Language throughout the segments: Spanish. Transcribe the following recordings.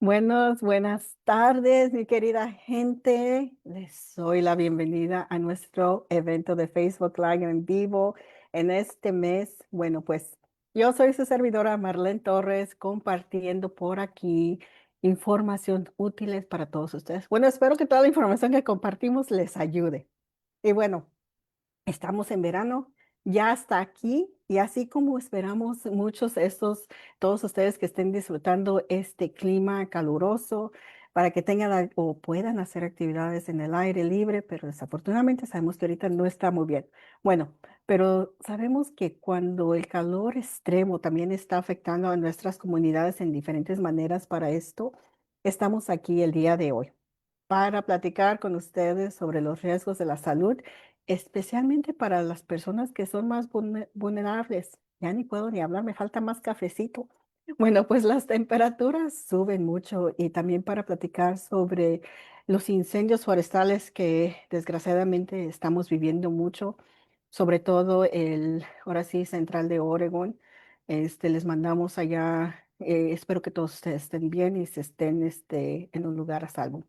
Buenas tardes, mi querida gente. Les doy la bienvenida a nuestro evento de Facebook Live en vivo en este mes. Bueno, pues yo soy su servidora Marlene Torres, compartiendo por aquí información útiles para todos ustedes. Bueno, espero que toda la información que compartimos les ayude. Y bueno, estamos en verano, ya está aquí y así como esperamos todos ustedes que estén disfrutando este clima caluroso para que tengan o puedan hacer actividades en el aire libre, pero desafortunadamente sabemos que ahorita no está muy bien. Bueno, pero sabemos que cuando el calor extremo también está afectando a nuestras comunidades en diferentes maneras para esto, estamos aquí el día de hoy para platicar con ustedes sobre los riesgos de la salud, especialmente para las personas que son más vulnerables. Ya ni puedo ni hablar, me falta más cafecito. Bueno, pues las temperaturas suben mucho y también para platicar sobre los incendios forestales que desgraciadamente estamos viviendo mucho, sobre todo ahora sí, central de Oregon. Les mandamos allá, espero que todos ustedes estén bien y se estén en un lugar a salvo.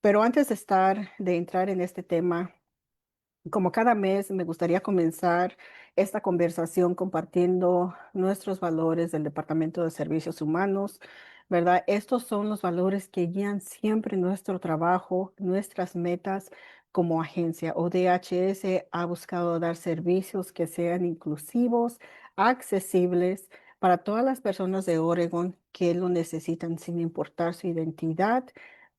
Pero antes de entrar en este tema, como cada mes, me gustaría comenzar esta conversación compartiendo nuestros valores del Departamento de Servicios Humanos, ¿verdad? Estos son los valores que guían siempre nuestro trabajo, nuestras metas como agencia. ODHS ha buscado dar servicios que sean inclusivos, accesibles para todas las personas de Oregon que lo necesitan sin importar su identidad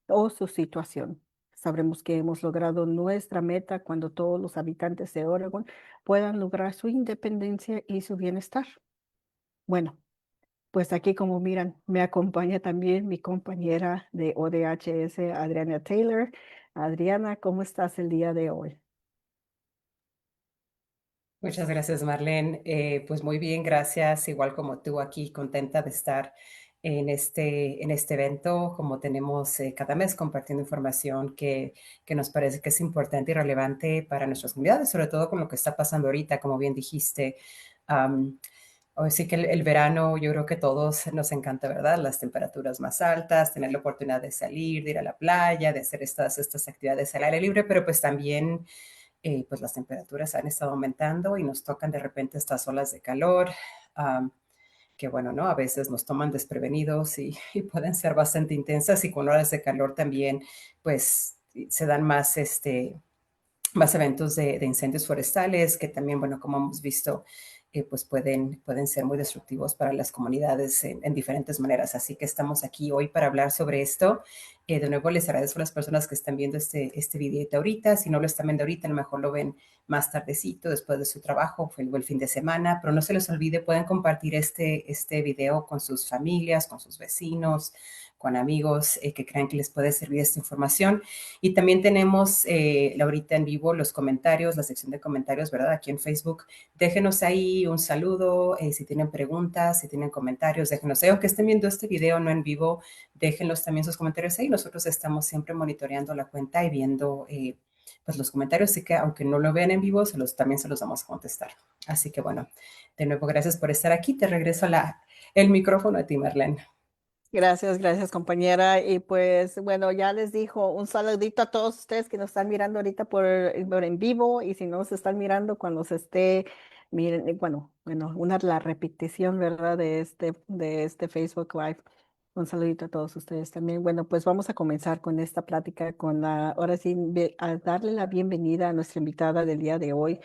o su situación. Sabremos que hemos logrado nuestra meta cuando todos los habitantes de Oregon puedan lograr su independencia y su bienestar. Bueno, pues aquí como miran, me acompaña también mi compañera de ODHS, Adriana Taylor. Adriana, ¿cómo estás el día de hoy? Muchas gracias, Marlene. Pues muy bien, gracias. Igual como tú aquí, contenta de estar en este evento, como tenemos cada mes compartiendo información que nos parece que es importante y relevante para nuestras comunidades, sobre todo con lo que está pasando ahorita, como bien dijiste. Am, Hoy sí que el verano, yo creo que todos nos encanta, ¿verdad? Las temperaturas más altas, tener la oportunidad de salir, de ir a la playa, de hacer estas actividades al aire libre, pero pues también pues las temperaturas han estado aumentando y nos tocan de repente estas olas de calor, um, que bueno, ¿no? A veces nos toman desprevenidos y pueden ser bastante intensas y con olas de calor también, pues se dan más eventos de incendios forestales que también, bueno, como hemos visto, pues pueden ser muy destructivos para las comunidades en diferentes maneras. Así que estamos aquí hoy para hablar sobre esto. De nuevo, les agradezco a las personas que están viendo este videito ahorita. Si no lo están viendo ahorita, a lo mejor lo ven más tardecito, después de su trabajo, fue el fin de semana. Pero no se les olvide, pueden compartir este video con sus familias, con sus vecinos, con amigos que crean que les puede servir esta información. Y también tenemos ahorita en vivo los comentarios, la sección de comentarios, ¿verdad? Aquí en Facebook. Déjenos ahí un saludo, si tienen preguntas, si tienen comentarios, déjenos ahí. Aunque estén viendo este video no en vivo, déjenos también sus comentarios ahí. Nosotros estamos siempre monitoreando la cuenta y viendo pues los comentarios, así que aunque no lo vean en vivo, también se los vamos a contestar. Así que bueno, de nuevo, gracias por estar aquí. Te regreso el micrófono a ti, Marlene. Gracias, compañera. Y pues bueno, ya les dijo un saludito a todos ustedes que nos están mirando ahorita por en vivo y si no se están mirando cuando se esté, miren, la repetición, ¿verdad? De este Facebook Live. Un saludito a todos ustedes también. Bueno, pues vamos a comenzar con esta plática ahora sí, a darle la bienvenida a nuestra invitada del día de hoy,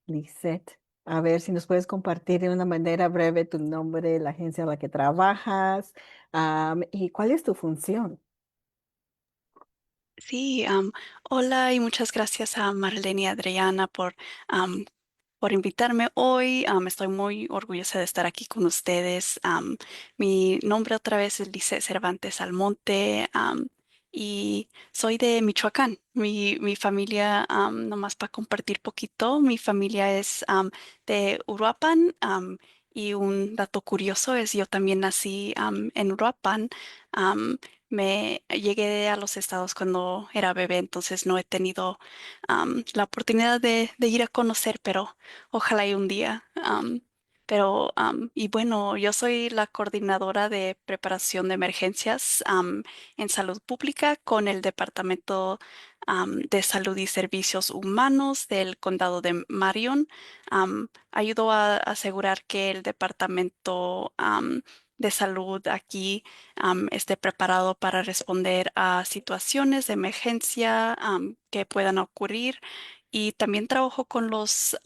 Lisette. A ver si nos puedes compartir de una manera breve tu nombre, la agencia en la que trabajas, y cuál es tu función. Sí, hola y muchas gracias a Marlene y Adriana am, por invitarme hoy. Estoy muy orgullosa de estar aquí con ustedes. Mi nombre otra vez es Lice Cervantes Almonte, y soy de Michoacán. Mi familia, nomás para compartir poquito, mi familia es de Uruapan. Y un dato curioso es yo también nací en Uruapan. Me llegué a los estados cuando era bebé, entonces no he tenido la oportunidad de ir a conocer, pero ojalá y un día. Pero, y bueno, yo soy la coordinadora de preparación de emergencias, en salud pública con el Departamento, de Salud y Servicios Humanos del Condado de Marion. Ayudo a asegurar que el departamento, de salud aquí, esté preparado para responder a situaciones de emergencia, que puedan ocurrir. Y también trabajo con los,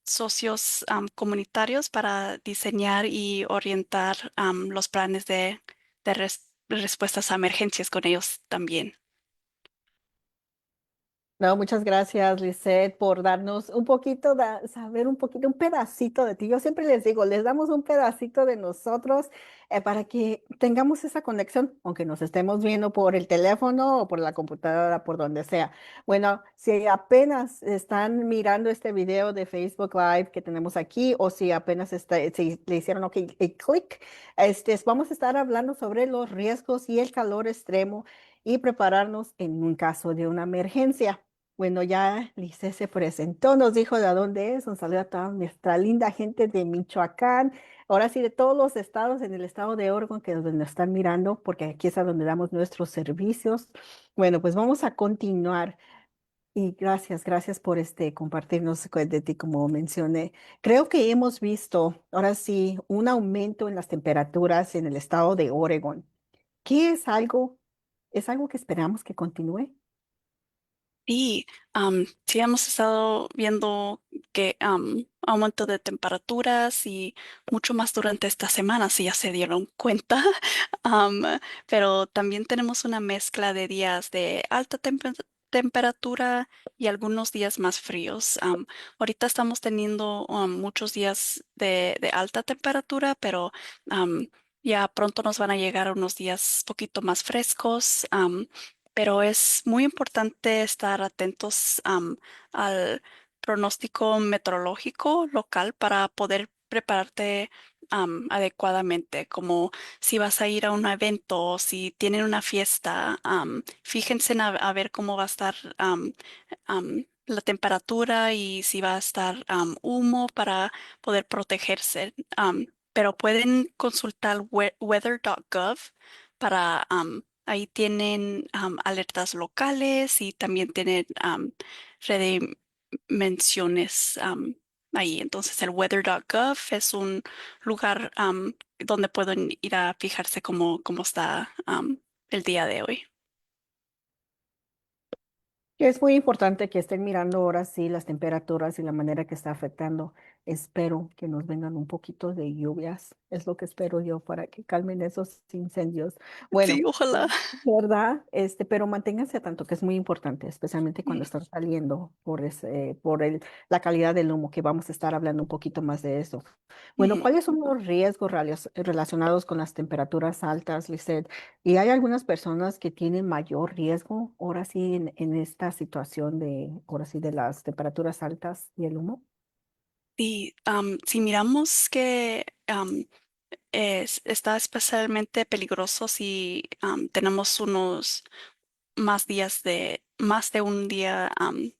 socios, comunitarios para diseñar y orientar, los planes de respuestas a emergencias con ellos también. No, muchas gracias, Lisette, por darnos un poquito, saber un poquito, un pedacito de ti. Yo siempre les digo, les damos un pedacito de nosotros para que tengamos esa conexión, aunque nos estemos viendo por el teléfono o por la computadora, por donde sea. Bueno, si apenas están mirando este video de Facebook Live que tenemos aquí, o si apenas si le hicieron ok, clic, vamos a estar hablando sobre los riesgos y el calor extremo y prepararnos en un caso de una emergencia. Bueno, ya Lice se presentó, nos dijo de dónde es, un saludo a toda nuestra linda gente de Michoacán, ahora sí de todos los estados en el estado de Oregon que es donde nos están mirando, porque aquí es a donde damos nuestros servicios. Bueno, pues vamos a continuar y gracias por compartirnos de ti como mencioné. Creo que hemos visto ahora sí un aumento en las temperaturas en el estado de Oregon. ¿Qué es algo? ¿Es algo que esperamos que continúe? Y sí hemos estado viendo que, aumento de temperaturas y mucho más durante esta semana, si ya se dieron cuenta. Am, pero también tenemos una mezcla de días de alta temperatura y algunos días más fríos. Ahorita estamos teniendo, muchos días de alta temperatura, pero, am, ya pronto nos van a llegar unos días poquito más frescos. Pero es muy importante estar atentos, al pronóstico meteorológico local para poder prepararte, adecuadamente, como si vas a ir a un evento o si tienen una fiesta. Fíjense a ver cómo va a estar, la temperatura y si va a estar, humo para poder protegerse. Pero pueden consultar weather.gov para, ahí tienen, alertas locales y también tienen, redimensiones, ahí. Entonces el weather.gov es un lugar, donde pueden ir a fijarse cómo está, el día de hoy. Que es muy importante que estén mirando ahora sí las temperaturas y la manera que está afectando. Espero que nos vengan un poquito de lluvias. Es lo que espero yo para que calmen esos incendios. Sí, Bueno, ojalá. ¿verdad? Pero manténganse a tanto, que es muy importante, especialmente cuando Sí. están saliendo la calidad del humo, que vamos a estar hablando un poquito más de eso. Bueno, Ujú. ¿cuáles son los riesgos relacionados con las temperaturas altas, Lisette? Y hay algunas personas que tienen mayor riesgo, ahora sí, en esta situación ahora sí, de las temperaturas altas y el humo. Sí, si miramos que, está especialmente peligroso si, tenemos unos más de un día,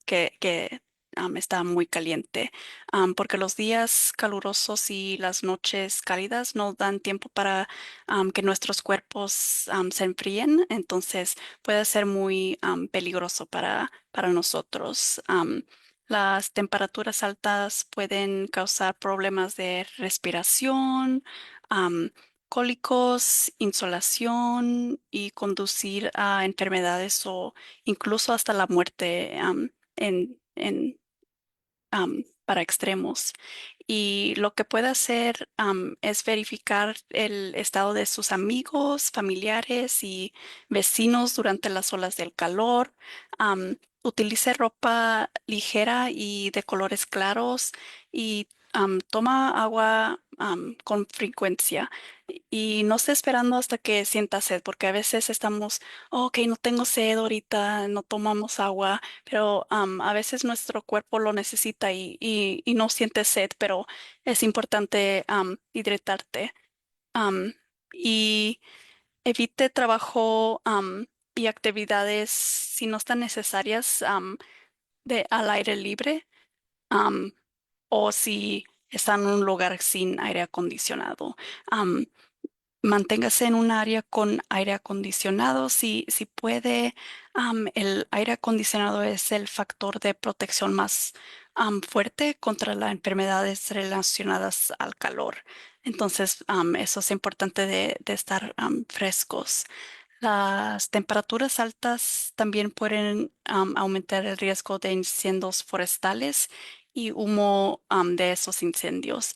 que está muy caliente. Porque los días calurosos y las noches cálidas no dan tiempo para, que nuestros cuerpos, se enfríen, entonces puede ser muy, peligroso para nosotros. Las temperaturas altas pueden causar problemas de respiración, cólicos, insolación y conducir a enfermedades o incluso hasta la muerte, para extremos. Y lo que puede hacer, es verificar el estado de sus amigos, familiares y vecinos durante las olas del calor. Utilice ropa ligera y de colores claros y, toma agua, con frecuencia. Y no esté esperando hasta que sienta sed, porque a veces estamos: "Oh, ok, no tengo sed ahorita, no tomamos agua", pero, a veces nuestro cuerpo lo necesita y no siente sed, pero es importante, hidratarte. Am, y evite trabajo, y actividades si no están necesarias, al aire libre. am, o si está en un lugar sin aire acondicionado. Am, Manténgase en un área con aire acondicionado si puede. El aire acondicionado es el factor de protección más fuerte contra las enfermedades relacionadas al calor. Entonces, eso es importante de estar frescos. Las temperaturas altas también pueden aumentar el riesgo de incendios forestales y humo de esos incendios.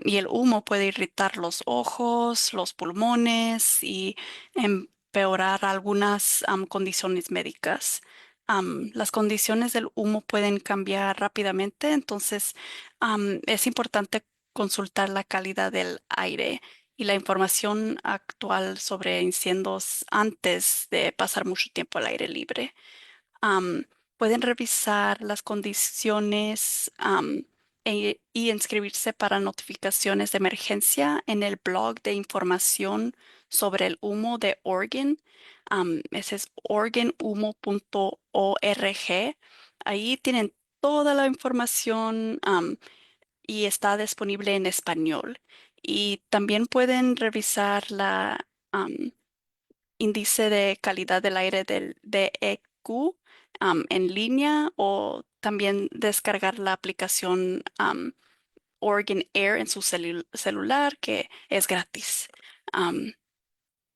Y el humo puede irritar los ojos, los pulmones y empeorar algunas condiciones médicas. Las condiciones del humo pueden cambiar rápidamente, entonces es importante consultar la calidad del aire y la información actual sobre incendios antes de pasar mucho tiempo al aire libre. Am, Pueden revisar las condiciones y inscribirse para notificaciones de emergencia en el blog de información sobre el humo de Oregon. Ese es oregonhumo.org. Ahí tienen toda la información y está disponible en español. Y también pueden revisar la índice de calidad del aire del DEQ en línea o también descargar la aplicación Oregon Air en su celular, que es gratis. Am,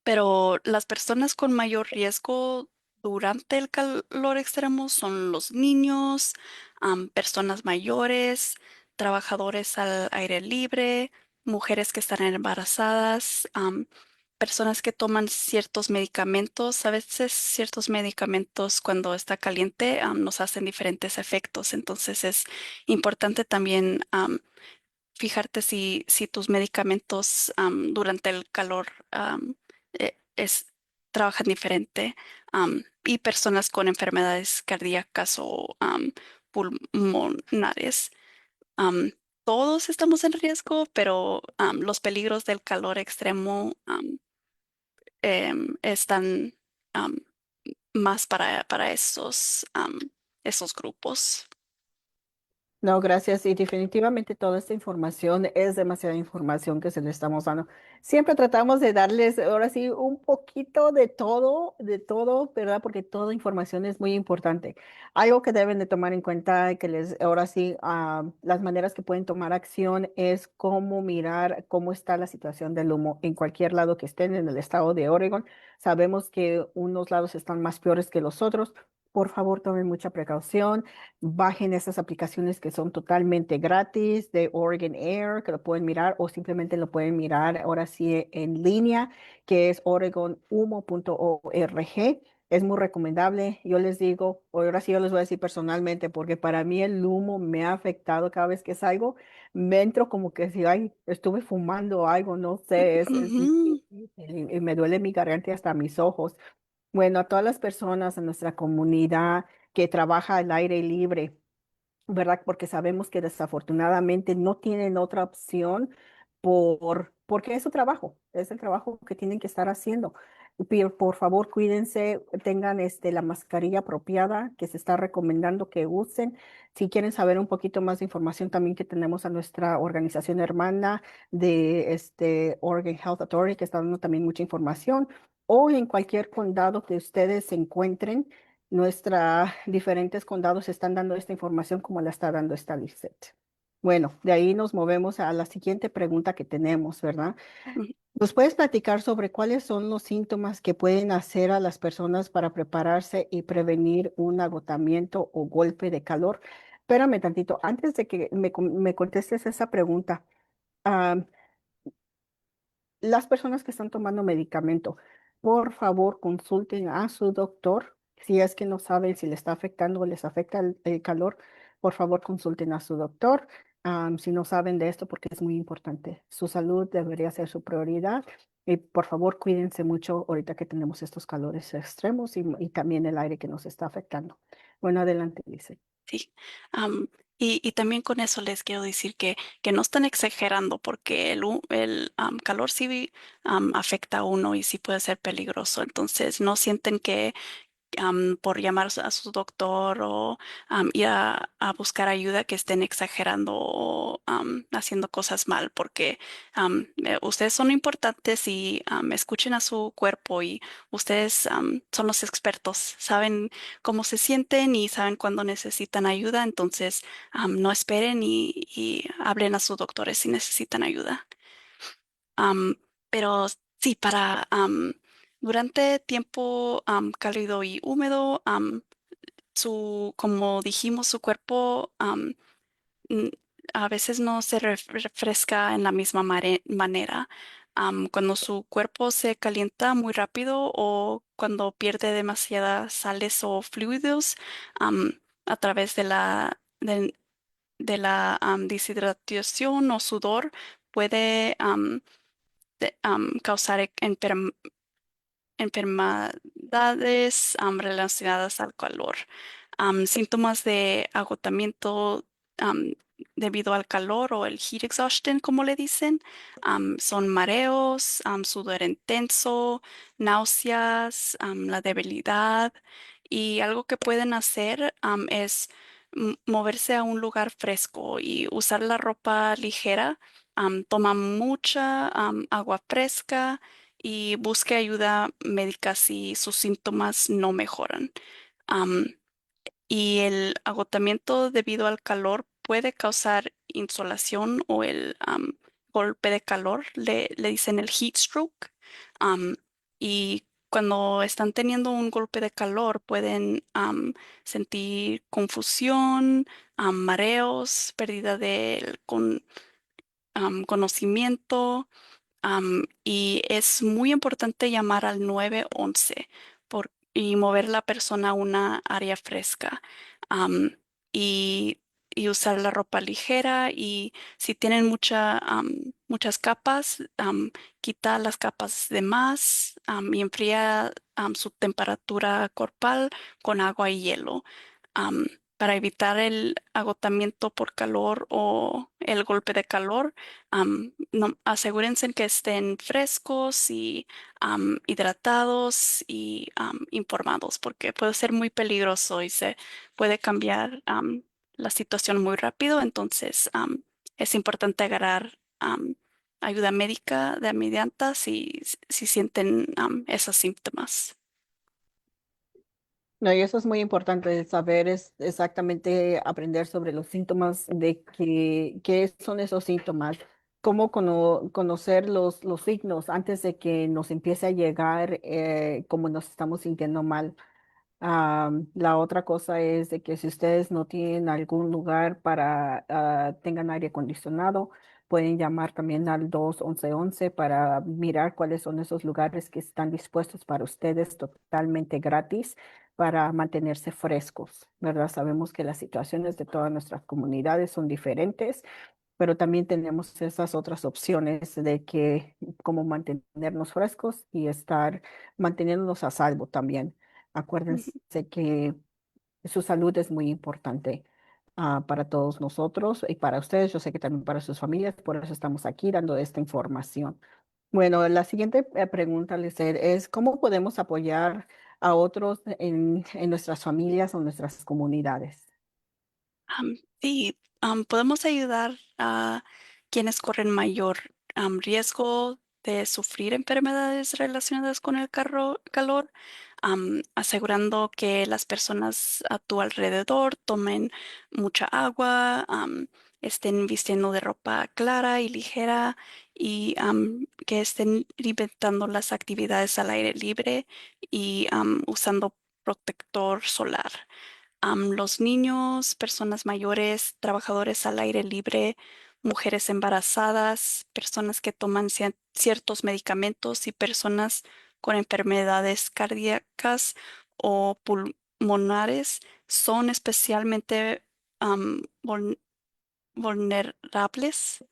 pero las personas con mayor riesgo durante el calor extremo son los niños, personas mayores, trabajadores al aire libre, mujeres que están embarazadas, personas que toman ciertos medicamentos. A veces ciertos medicamentos cuando está caliente nos hacen diferentes efectos. Entonces es importante también fijarte si tus medicamentos durante el calor trabajan diferente, y personas con enfermedades cardíacas o pulmonares. Am, Todos estamos en riesgo, pero los peligros del calor extremo están am, más para esos grupos. No, gracias. Y definitivamente toda esta información es demasiada información que se le estamos dando. Siempre tratamos de darles ahora sí un poquito de todo, ¿verdad? Porque toda información es muy importante. Algo que deben de tomar en cuenta, que les, ahora sí, las maneras que pueden tomar acción es cómo mirar cómo está la situación del humo en cualquier lado que estén en el estado de Oregon. Sabemos que unos lados están más peores que los otros. Por favor, tomen mucha precaución. Bajen esas aplicaciones que son totalmente gratis de Oregon Air, que lo pueden mirar o simplemente lo pueden mirar ahora sí en línea, que es oregonhumo.org. Es muy recomendable. Yo les digo, ahora sí yo les voy a decir personalmente, porque para mí el humo me ha afectado cada vez que salgo. Me entro como que si ay, estuve fumando algo, no sé, es Ujú, difícil y me duele mi garganta y hasta mis ojos. Bueno, a todas las personas en nuestra comunidad que trabaja al aire libre, ¿verdad? Porque sabemos que desafortunadamente no tienen otra opción porque es su trabajo, es el trabajo que tienen que estar haciendo. Pero por favor, cuídense, tengan la mascarilla apropiada que se está recomendando que usen. Si quieren saber un poquito más de información, también que tenemos a nuestra organización hermana de Oregon Health Authority, que está dando también mucha información, o en cualquier condado que ustedes se encuentren. Nuestros diferentes condados están dando esta información como la está dando esta Lizette. Bueno, de ahí nos movemos a la siguiente pregunta que tenemos, ¿verdad? ujú. ¿Nos puedes platicar sobre cuáles son los síntomas que pueden hacer a las personas para prepararse y prevenir un agotamiento o golpe de calor? Espérame tantito, antes de que me contestes esa pregunta. Las personas que están tomando medicamento, por favor, consulten a su doctor. Si es que no saben si le está afectando o les afecta el calor, por favor, consulten a su doctor. Si no saben de esto, porque es muy importante. Su salud debería ser su prioridad. Y por favor, cuídense mucho ahorita que tenemos estos calores extremos y también el aire que nos está afectando. Bueno, adelante, dice. Sí. am, y también con eso les quiero decir que no están exagerando porque el calor sí afecta a uno y sí puede ser peligroso. Entonces no sienten que por llamar a su doctor o ir a buscar ayuda que estén exagerando o haciendo cosas mal, porque ustedes son importantes y escuchen a su cuerpo y ustedes son los expertos, saben cómo se sienten y saben cuándo necesitan ayuda, entonces no esperen y hablen a sus doctores si necesitan ayuda. Am, pero sí, durante tiempo cálido y húmedo, como dijimos, su cuerpo n- a veces no se refresca en la misma manera. Cuando su cuerpo se calienta muy rápido o cuando pierde demasiadas sales o fluidos a través de la deshidratación o sudor, puede causar enfermedades relacionadas al calor. Síntomas de agotamiento am, debido al calor o el heat exhaustion, como le dicen, son mareos, sudor intenso, náuseas, la debilidad. Y algo que pueden hacer es moverse a un lugar fresco y usar la ropa ligera. Toma mucha agua fresca y busque ayuda médica si sus síntomas no mejoran. Am, y el agotamiento debido al calor puede causar insolación o el golpe de calor, le dicen el heat stroke. Am, y cuando están teniendo un golpe de calor pueden sentir confusión, mareos, pérdida del conocimiento. Y es muy importante llamar al 911 y mover la persona a una área fresca. am, y, y usar la ropa ligera y si tienen muchas capas, quita las capas de más y enfría su temperatura corporal con agua y hielo. am, para evitar el agotamiento por calor o el golpe de calor. Asegúrense que estén frescos y hidratados y informados, porque puede ser muy peligroso y se puede cambiar la situación muy rápido. Entonces, es importante agarrar ayuda médica de inmediata si sienten esos síntomas. No, y eso es muy importante saber, es exactamente aprender sobre los síntomas de qué son esos síntomas, cómo conocer los signos antes de que nos empiece a llegar como nos estamos sintiendo mal. La otra cosa es de que si ustedes no tienen algún lugar para tengan aire acondicionado, pueden llamar también al 211 para mirar cuáles son esos lugares que están dispuestos para ustedes totalmente gratis para mantenerse frescos, ¿verdad? Sabemos que las situaciones de todas nuestras comunidades son diferentes, pero también tenemos esas otras opciones de que cómo mantenernos frescos y estar manteniéndonos a salvo también. Acuérdense Ujú. que su salud es muy importante para todos nosotros y para ustedes. Yo sé que también para sus familias, por eso estamos aquí dando esta información. Bueno, la siguiente pregunta, Lizer, es ¿cómo podemos apoyar a otros en nuestras familias o nuestras comunidades? Sí, podemos ayudar a quienes corren mayor riesgo de sufrir enfermedades relacionadas con el calor, asegurando que las personas a tu alrededor tomen mucha agua, estén vistiendo de ropa clara y ligera y que estén limitando las actividades al aire libre y usando protector solar. Los niños, personas mayores, trabajadores al aire libre, mujeres embarazadas, personas que toman ciertos medicamentos y personas con enfermedades cardíacas o pulmonares son especialmente am, vulnerables.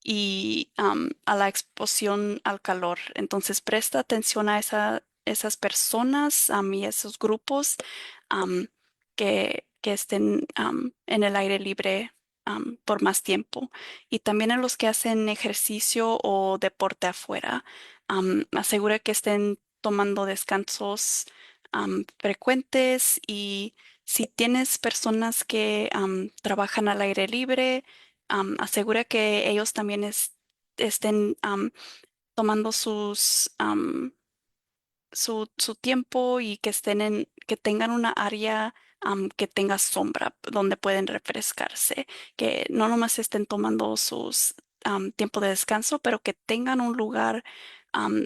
Y a la exposición al calor. Entonces, presta atención a esas personas y esos grupos am, que estén en el aire libre por más tiempo. Y también a los que hacen ejercicio o deporte afuera. Asegura que estén tomando descansos frecuentes, y si tienes personas que trabajan al aire libre, asegura que ellos también estén tomando su tiempo, y que que tengan una área que tenga sombra donde pueden refrescarse, que no nomás estén tomando sus tiempo de descanso, pero que tengan un lugar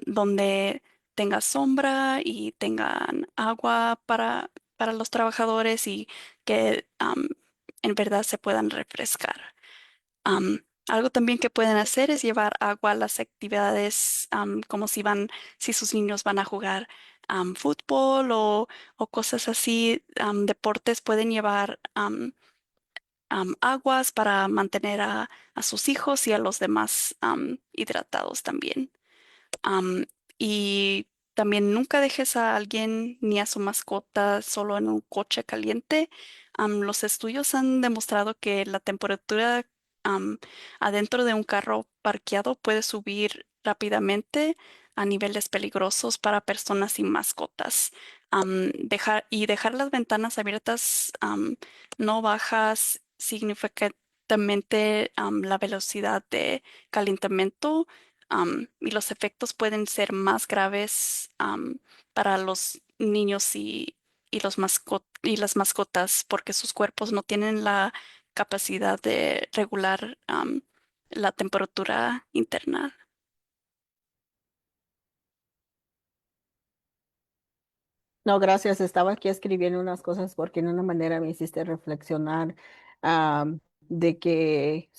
donde tenga sombra y tengan agua para los trabajadores, y que en verdad se puedan refrescar. Algo también que pueden hacer es llevar agua a las actividades, como si sus niños van a jugar fútbol o cosas así, deportes, pueden llevar aguas para mantener a sus hijos y a los demás hidratados también. Am, y también nunca dejes a alguien ni a su mascota solo en un coche caliente. Los estudios han demostrado que la temperatura am, adentro de un carro parqueado puede subir rápidamente a niveles peligrosos para personas sin mascotas. Dejar las ventanas abiertas no bajas significativamente la velocidad de calentamiento, y los efectos pueden ser más graves para los niños y las mascotas, porque sus cuerpos no tienen la capacidad de regular la temperatura interna. No, gracias. Estaba aquí escribiendo unas cosas porque en una manera me hiciste reflexionar de que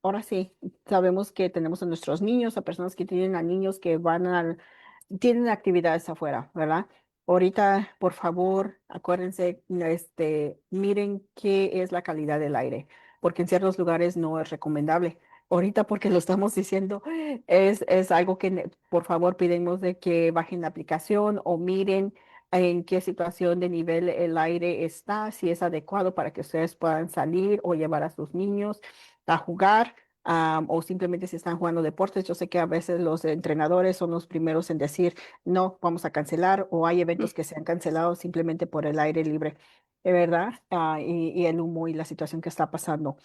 ahora sí, sabemos que tenemos a nuestros niños, a personas que tienen a niños que tienen actividades afuera, ¿verdad? Ahorita, por favor, acuérdense, miren qué es la calidad del aire, porque en ciertos lugares no es recomendable. Ahorita, porque lo estamos diciendo, es algo que, por favor, pedimos de que bajen la aplicación o miren en qué situación de nivel el aire está, si es adecuado para que ustedes puedan salir o llevar a sus niños a jugar, o simplemente si están jugando deportes. Yo sé que a veces los entrenadores son los primeros en decir, no, vamos a cancelar, o hay eventos que se han cancelado simplemente por el aire libre, de verdad, y el humo y la situación que está pasando.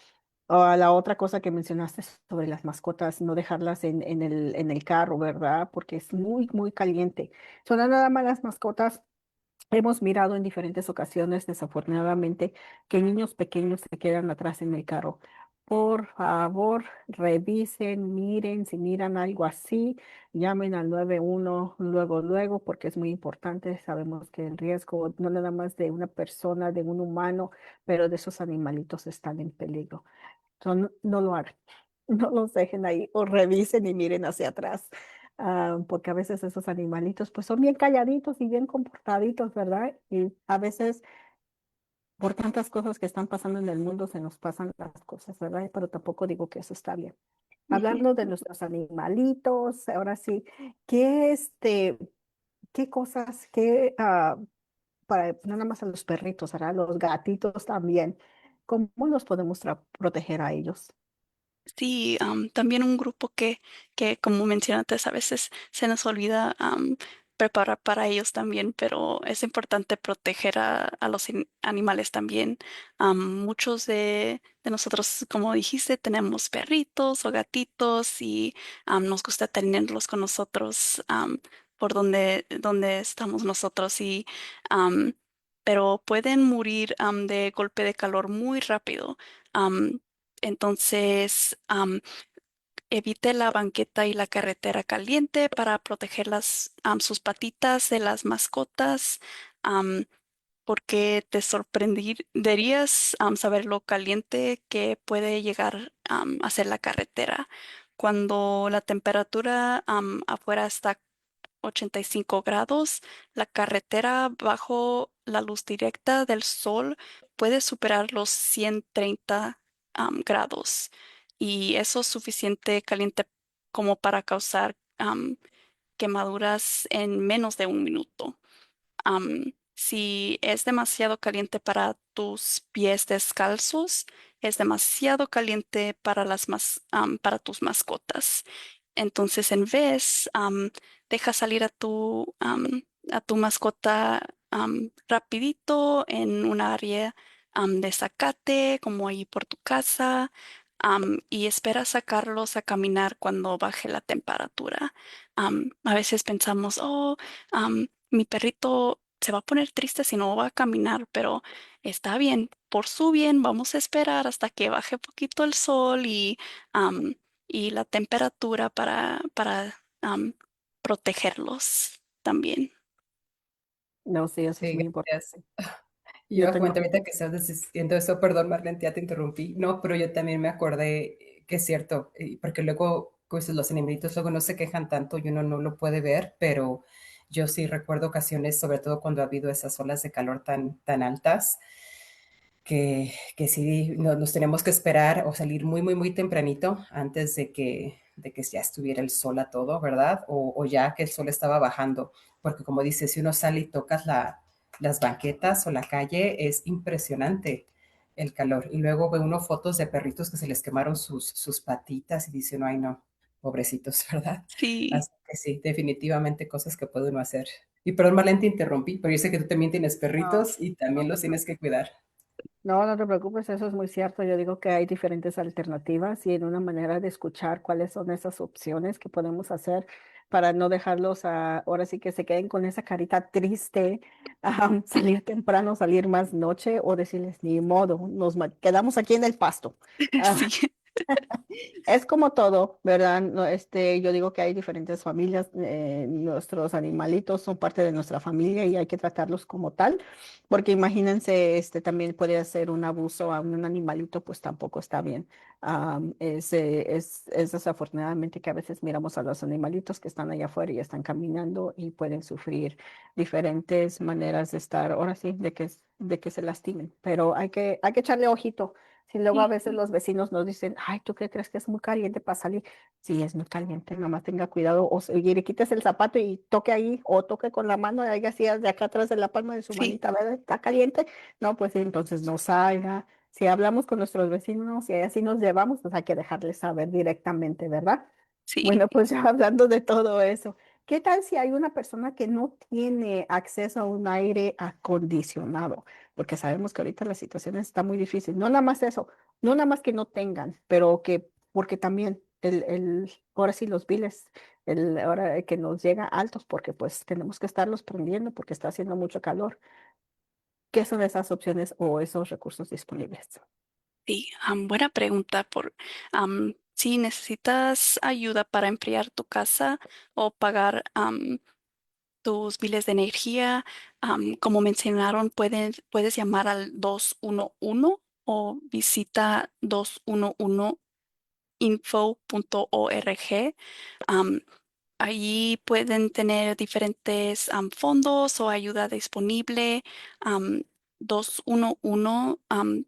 La otra cosa que mencionaste sobre las mascotas, no dejarlas en el carro, ¿verdad? Porque es muy, muy caliente. Son nada más las mascotas. Hemos mirado en diferentes ocasiones, desafortunadamente, que niños pequeños se quedan atrás en el carro. Por favor, revisen, miren, si miran algo así, llamen al 91 luego, luego, porque es muy importante. Sabemos que el riesgo no nada más de una persona, de un humano, pero de esos animalitos están en peligro. No lo hagan, no los dejen ahí o revisen y miren hacia atrás, porque a veces esos animalitos pues son bien calladitos y bien comportaditos, ¿verdad? Y a veces por tantas cosas que están pasando en el mundo se nos pasan las cosas, ¿verdad? Pero tampoco digo que eso está bien. Hablando de nuestros animalitos, ahora sí, ¿qué qué cosas, para no nada más a los perritos, ¿verdad? Los gatitos también, ¿cómo los podemos proteger a ellos? Sí, también un grupo que, como mencionaste, a veces se nos olvida preparar para ellos también, pero es importante proteger a los animales también. Muchos de nosotros, como dijiste, tenemos perritos o gatitos, y nos gusta tenerlos con nosotros por donde estamos nosotros, am, pero pueden morir de golpe de calor muy rápido. Entonces, evite la banqueta y la carretera caliente para proteger sus patitas de las mascotas, am, porque te sorprenderías saber lo caliente que puede llegar a ser la carretera. Cuando la temperatura afuera está 85 grados, la carretera bajo la luz directa del sol puede superar los 130 grados, y eso es suficiente caliente como para causar quemaduras en menos de un minuto. Si es demasiado caliente para tus pies descalzos, es demasiado caliente para para tus mascotas. Entonces, en vez, deja salir a tu mascota rapidito en un área de zacate, como ahí por tu casa, y esperas sacarlos a caminar cuando baje la temperatura. A veces pensamos, oh, mi perrito se va a poner triste si no va a caminar, pero está bien, por su bien, vamos a esperar hasta que baje poquito el sol am, y la temperatura para protegerlos también. No, sí, eso es Sí, muy gracias. importante. Y Yo yo tengo, cuento ahorita que estás diciendo eso, perdón, Marlene, ya te interrumpí. No, pero yo también me acordé que es cierto, porque luego pues, los animalitos luego no se quejan tanto y uno no lo puede ver, pero yo sí recuerdo ocasiones, sobre todo cuando ha habido esas olas de calor tan altas, que sí nos tenemos que esperar o salir muy tempranito antes de que ya estuviera el sol a todo, ¿verdad? O ya que el sol estaba bajando, porque como dices, si uno sale y tocas las banquetas o la calle, es impresionante el calor. Y luego ve uno fotos de perritos que se les quemaron sus patitas y dice uno, ay no, pobrecitos, ¿verdad? Sí, Así que sí, definitivamente cosas que puede uno hacer. Y perdón, Marlene, te interrumpí, pero yo sé que tú también tienes no, perritos y no también te los tienes que cuidar. no, no te preocupes, eso es muy cierto. Yo digo que hay diferentes alternativas y en una manera de escuchar cuáles son esas opciones que podemos hacer para no dejarlos ahora sí que se queden con esa carita triste, salir temprano, salir más noche o decirles, ni modo, quedamos aquí en el pasto. sí, Es como todo, ¿verdad? No, yo digo que hay diferentes familias, nuestros animalitos son parte de nuestra familia y hay que tratarlos como tal, porque imagínense, también puede ser un abuso a un animalito, pues tampoco está bien. Es desafortunadamente que a veces miramos a los animalitos que están allá afuera y están caminando y pueden sufrir diferentes maneras de estar, ahora sí, de que se lastimen, pero hay que echarle ojito. Si luego a sí, veces los vecinos nos dicen, ay, ¿tú qué crees que es muy caliente para salir? Sí, es muy caliente, nomás tenga cuidado. O y le quites el zapato y toque ahí, o toque con la mano, ahí así de acá atrás de la palma de su sí, manita, ¿verdad? ¿Está caliente? No, pues sí, entonces no salga. Si hablamos con nuestros vecinos y así nos llevamos, pues hay que dejarles saber directamente, ¿verdad? sí, Bueno, pues ya hablando de todo eso, ¿qué tal si hay una persona que no tiene acceso a un aire acondicionado? Porque sabemos que ahorita la situación está muy difícil. No nada más eso, no nada más que no tengan, pero porque también ahora sí los biles, ahora que nos llega altos, porque pues tenemos que estarlos prendiendo porque está haciendo mucho calor. ¿Qué son esas opciones o esos recursos disponibles? sí. Buena pregunta si necesitas ayuda para enfriar tu casa o pagar tus biles de energía, como mencionaron, puedes llamar al 211 o visita 211info.org. Allí pueden tener diferentes fondos o ayuda disponible. Am, 211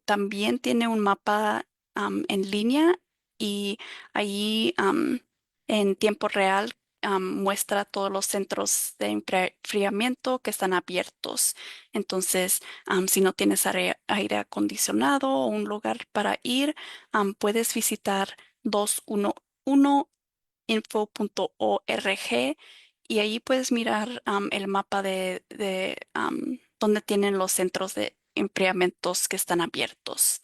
también tiene un mapa en línea y allí en tiempo real muestra todos los centros de enfriamiento que están abiertos. Entonces, si no tienes aire acondicionado o un lugar para ir, puedes visitar 211 info.org y ahí puedes mirar el mapa de donde tienen los centros de enfriamientos que están abiertos.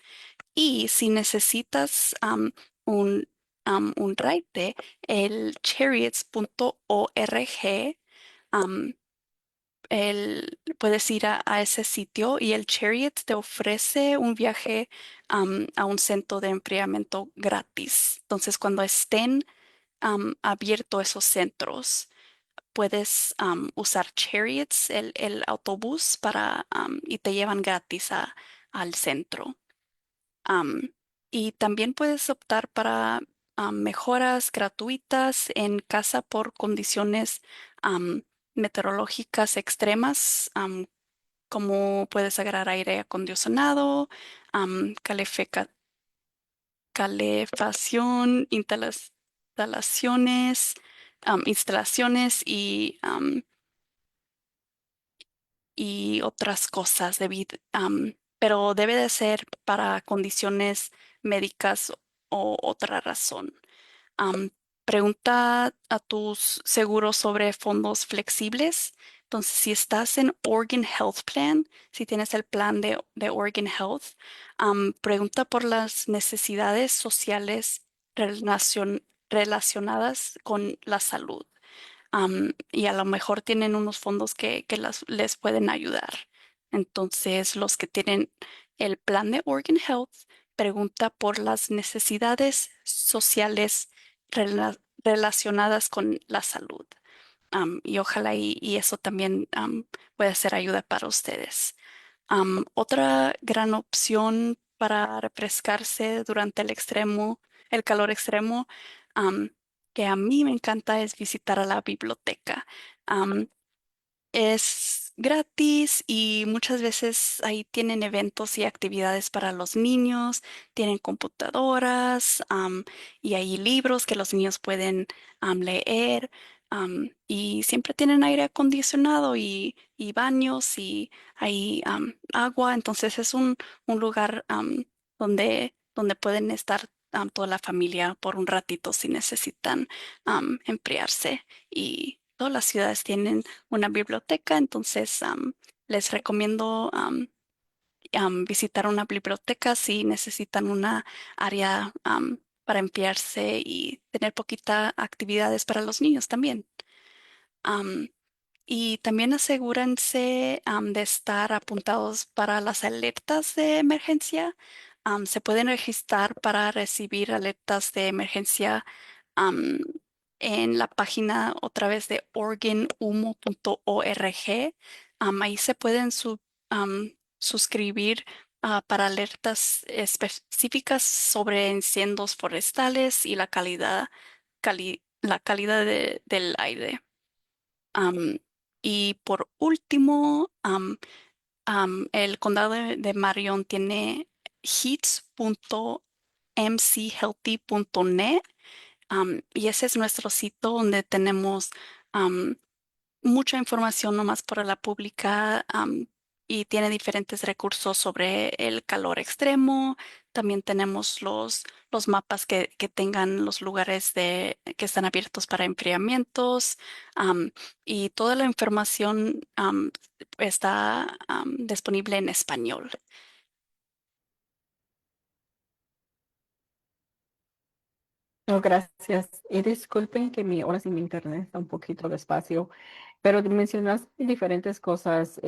Y si necesitas un raite, el chariots.org, puedes ir a ese sitio y el Chariot te ofrece un viaje a un centro de enfriamiento gratis. Entonces, cuando estén abierto esos centros. Puedes usar Chariots, el autobús, y te llevan gratis al centro. Am, y también puedes optar para mejoras gratuitas en casa por condiciones am, meteorológicas extremas, como puedes agarrar aire acondicionado, califica calefacción, instalaciones y otras cosas, pero debe de ser para condiciones médicas o otra razón. Am, Pregunta a tus seguros sobre fondos flexibles Entonces, si estás en Oregon Health Plan, si tienes el plan de Oregon Health, pregunta por las necesidades sociales relacionadas con la salud. Y a lo mejor tienen unos fondos que les pueden ayudar. Entonces, los que tienen el plan de Oregon Health, pregunta por las necesidades sociales relacionadas con la salud. Y ojalá y eso también pueda ser ayuda para ustedes. Otra gran opción para refrescarse durante el calor extremo, am, que a mí me encanta es visitar a la biblioteca. Am, es gratis y muchas veces ahí tienen eventos y actividades para los niños, tienen computadoras, y hay libros que los niños pueden leer, y siempre tienen aire acondicionado y baños y hay agua, entonces es un lugar donde pueden estar toda la familia por un ratito si necesitan enfriarse y todas las ciudades tienen una biblioteca, entonces les recomiendo visitar una biblioteca si necesitan una área para enfriarse y tener poquita actividades para los niños también. Am, y también asegúrense de estar apuntados para las alertas de emergencia. Se pueden registrar para recibir alertas de emergencia am, en la página otra vez de organhumo.org. Ahí se pueden suscribir para alertas específicas sobre incendios forestales y la calidad del aire. Am, y por último, el condado de Marion tiene hits.mchealthy.net, y ese es nuestro sitio donde tenemos mucha información nomás para la pública, y tiene diferentes recursos sobre el calor extremo. También tenemos los mapas que tengan los lugares que están abiertos para enfriamientos, am, y toda la información está disponible en español. No, gracias. Y disculpen que ahora sí mi internet está un poquito despacio, pero mencionas diferentes cosas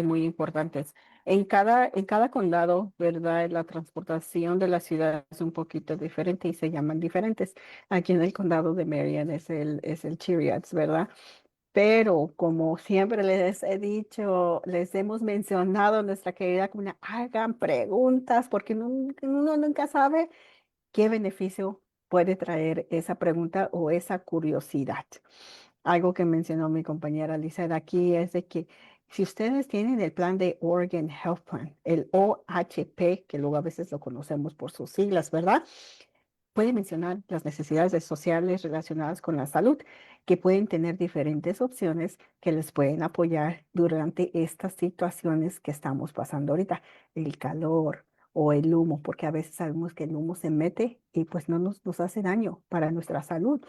muy importantes. En cada condado, ¿verdad? La transportación de la ciudad es un poquito diferente y se llaman diferentes. Aquí en el condado de Marion es el Chariot, ¿verdad? Pero como siempre les he dicho, les hemos mencionado nuestra querida comunidad, hagan preguntas porque uno nunca sabe qué beneficio puede traer esa pregunta o esa curiosidad. Algo que mencionó mi compañera Lisa de aquí es de que si ustedes tienen el plan de Oregon Health Plan, el OHP, que luego a veces lo conocemos por sus siglas, ¿verdad? Puede mencionar las necesidades sociales relacionadas con la salud, que pueden tener diferentes opciones que les pueden apoyar durante estas situaciones que estamos pasando ahorita, el calor o el humo, porque a veces sabemos que el humo se mete y pues no nos hace daño para nuestra salud.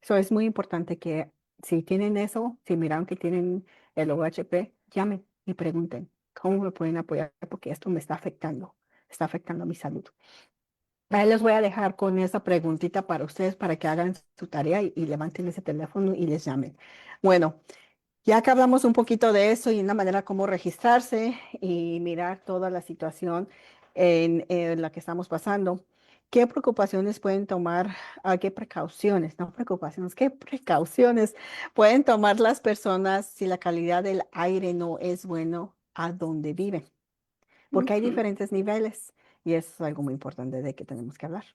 Eso es muy importante que si tienen eso, si miran que tienen el OHP, llamen y pregunten cómo me pueden apoyar porque esto me está afectando mi salud. Ahí les voy a dejar con esa preguntita para ustedes para que hagan su tarea y levanten ese teléfono y les llamen. Bueno, ya que hablamos un poquito de eso y una manera cómo registrarse y mirar toda la situación en la que estamos pasando, ¿qué preocupaciones pueden tomar, qué precauciones, no preocupaciones, qué precauciones pueden tomar las personas si la calidad del aire no es bueno a donde viven? Porque hay Ujú. diferentes niveles y eso es algo muy importante de que tenemos que hablar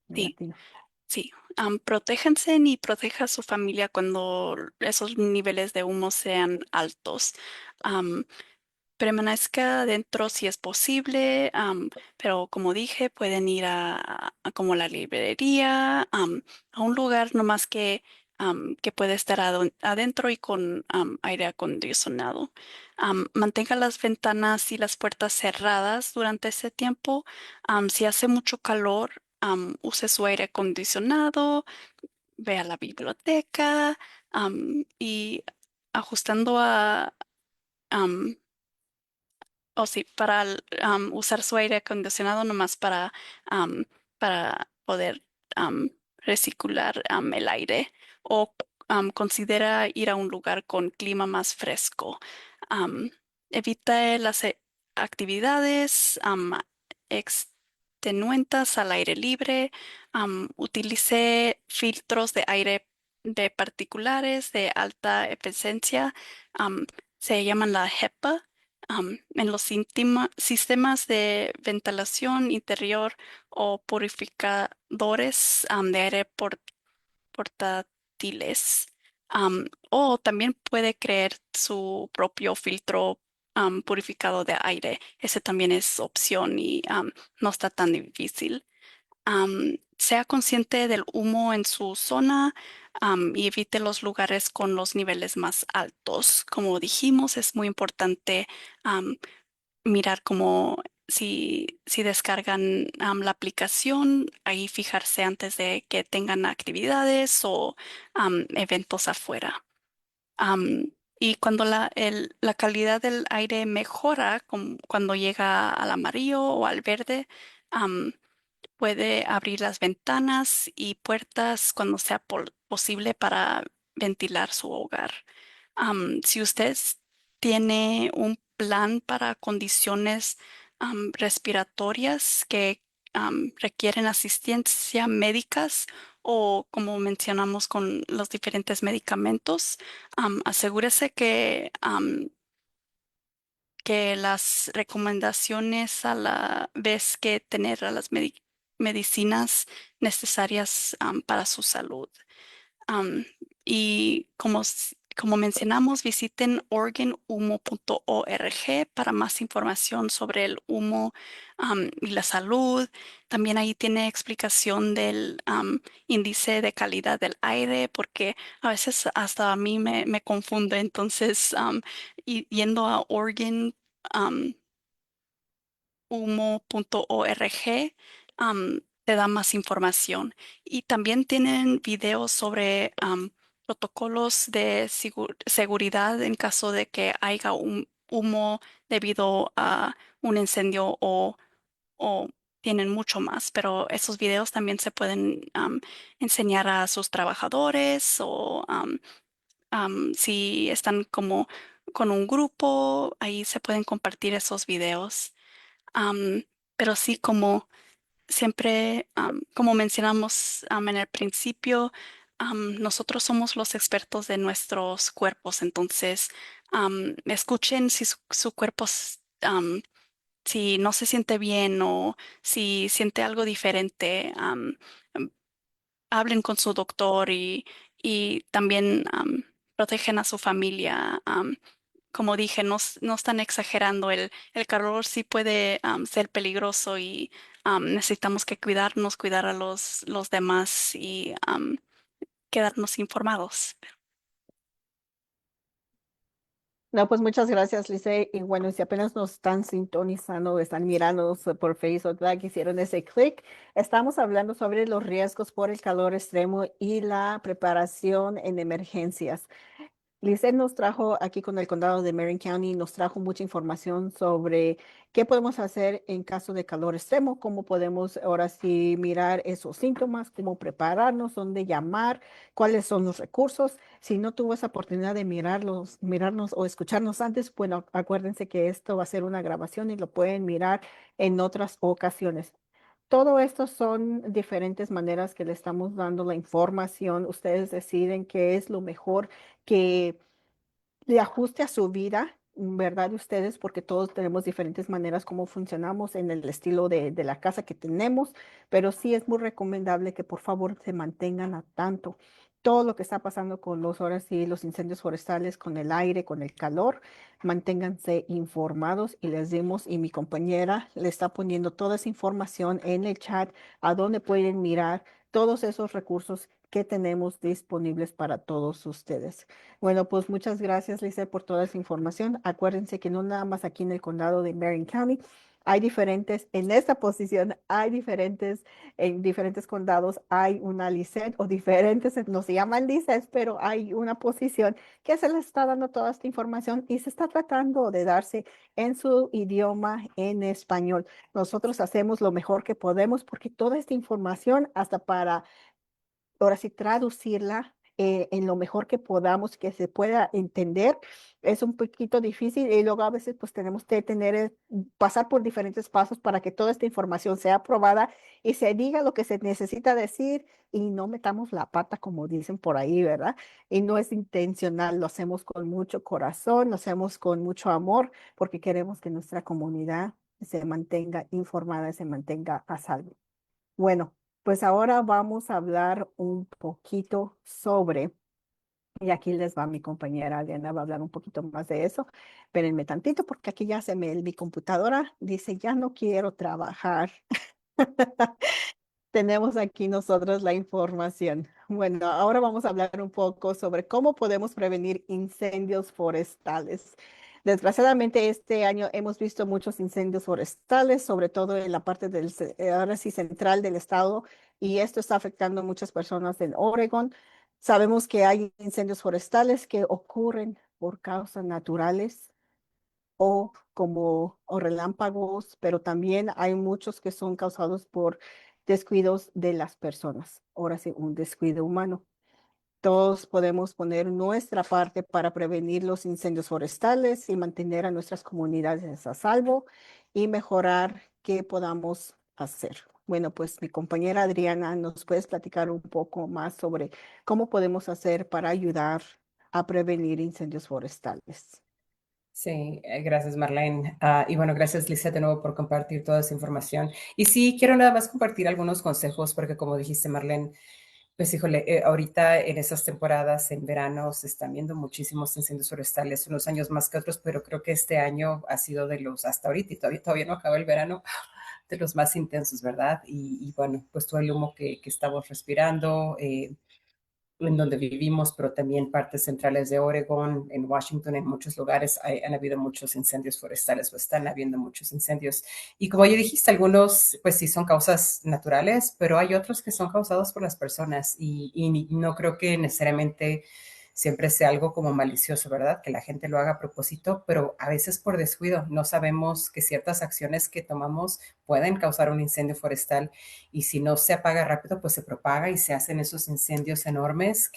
en Sí, latino. sí. Protéjanse y proteja a su familia cuando esos niveles de humo sean altos. Permanezca adentro si es posible, pero como dije, pueden ir a como la librería, a un lugar nomás que puede estar adentro y con aire acondicionado. Mantenga las ventanas y las puertas cerradas durante ese tiempo. Si hace mucho calor, use su aire acondicionado, ve a la biblioteca, ajustando a, o sí, para usar su aire acondicionado nomás para poder am, reciclar el aire o considera ir a un lugar con clima más fresco. Am, Evita las actividades extenuantes al aire libre. Utilice filtros de aire de particulares de alta eficiencia. Se llaman la HEPA en los sistemas de ventilación interior o purificadores de aire portátiles. O también puede crear su propio filtro purificado de aire. Ese también es opción y no está tan difícil. Sea consciente del humo en su zona y evite los lugares con los niveles más altos. Como dijimos, es muy importante mirar como si descargan la aplicación, ahí fijarse antes de que tengan actividades o eventos afuera. Y cuando la calidad del aire mejora, como cuando llega al amarillo o al verde, puede abrir las ventanas y puertas cuando sea posible para ventilar su hogar. Si usted tiene un plan para condiciones respiratorias que requieren asistencia médicas o como mencionamos con los diferentes medicamentos, asegúrese que las recomendaciones a la vez que tener a las medicinas necesarias para su salud. Am, y como mencionamos, visiten organhumo.org para más información sobre el humo y la salud. También ahí tiene explicación del índice de calidad del aire, porque a veces hasta a mí me confunde. Entonces, yendo a organhumo.org, te da más información. Y también tienen videos sobre protocolos de seguridad en caso de que haya un humo debido a un incendio o tienen mucho más, pero esos videos también se pueden enseñar a sus trabajadores o si están como con un grupo, ahí se pueden compartir esos videos. Am, pero sí, como siempre, como mencionamos en el principio, nosotros somos los expertos de nuestros cuerpos, entonces escuchen si su cuerpo, si no se siente bien o si siente algo diferente, hablen con su doctor y también protegen a su familia. Como dije, no están exagerando. El calor sí puede ser peligroso y necesitamos que cuidarnos, cuidar a los demás y quedarnos informados. No, pues muchas gracias, Lice. Y bueno, si apenas nos están sintonizando, están mirándonos por Facebook Live, hicieron ese clic, estamos hablando sobre los riesgos por el calor extremo y la preparación en emergencias. Lizeth nos trajo aquí con el condado de Marin County, nos trajo mucha información sobre qué podemos hacer en caso de calor extremo, cómo podemos ahora sí mirar esos síntomas, cómo prepararnos, dónde llamar, cuáles son los recursos. Si no tuvo esa oportunidad de mirarnos o escucharnos antes, bueno, acuérdense que esto va a ser una grabación y lo pueden mirar en otras ocasiones. Todo esto son diferentes maneras que le estamos dando la información. Ustedes deciden qué es lo mejor que le ajuste a su vida, ¿verdad? Ustedes, porque todos tenemos diferentes maneras como funcionamos en el estilo de la casa que tenemos, pero sí es muy recomendable que por favor se mantengan a tanto. Todo lo que está pasando con los horas y los incendios forestales, con el aire, con el calor, manténganse informados y les dimos, y mi compañera le está poniendo toda esa información en el chat a donde pueden mirar todos esos recursos que tenemos disponibles para todos ustedes. Bueno, pues muchas gracias, Lisa, por toda esa información. Acuérdense que no nada más aquí en el condado de Marin County, hay diferentes, en esta posición hay diferentes, en diferentes condados hay una LICET o diferentes, no se llaman LICETs, pero hay una posición que se le está dando toda esta información y se está tratando de darse en su idioma, en español. Nosotros hacemos lo mejor que podemos porque toda esta información, hasta para ahora sí traducirla en lo mejor que podamos, que se pueda entender, es un poquito difícil y luego a veces pues tenemos que tener, pasar por diferentes pasos para que toda esta información sea aprobada y se diga lo que se necesita decir y no metamos la pata como dicen por ahí, ¿verdad? Y no es intencional, lo hacemos con mucho corazón, lo hacemos con mucho amor porque queremos que nuestra comunidad se mantenga informada, se mantenga a salvo. Bueno, pues ahora vamos a hablar un poquito sobre, y aquí les va mi compañera Adriana, va a hablar un poquito más de eso. Espérenme tantito porque aquí ya mi computadora dice, ya no quiero trabajar. Tenemos aquí nosotros la información. Bueno, ahora vamos a hablar un poco sobre cómo podemos prevenir incendios forestales. Desgraciadamente, este año hemos visto muchos incendios forestales, sobre todo en la parte ahora sí, central del estado, y esto está afectando a muchas personas en Oregon. Sabemos que hay incendios forestales que ocurren por causas naturales o como o relámpagos, pero también hay muchos que son causados por descuidos de las personas. Ahora sí, un descuido humano. Todos podemos poner nuestra parte para prevenir los incendios forestales y mantener a nuestras comunidades a salvo y mejorar qué podamos hacer. Bueno, pues mi compañera Adriana, ¿nos puedes platicar un poco más sobre cómo podemos hacer para ayudar a prevenir incendios forestales? Sí, gracias Marlene. Y bueno, gracias Lisa de nuevo por compartir toda esa información. Y sí, quiero nada más compartir algunos consejos porque como dijiste Marlene, pues híjole, ahorita en esas temporadas en verano se están viendo muchísimos incendios forestales, unos años más que otros, pero creo que este año ha sido de los, hasta ahorita, y todavía no acaba el verano, de los más intensos, ¿verdad? Y bueno, pues todo el humo que estamos respirando, en donde vivimos, pero también partes centrales de Oregon, en Washington, en muchos lugares han habido muchos incendios forestales o están habiendo muchos incendios. Y como ya dijiste, algunos pues sí son causas naturales, pero hay otros que son causados por las personas y no creo que necesariamente siempre sea algo como malicioso, ¿verdad? Que la gente lo haga a propósito, pero a veces por descuido no sabemos que ciertas acciones que tomamos pueden causar un incendio forestal y si no se apaga rápido, pues se propaga y se hacen esos incendios enormes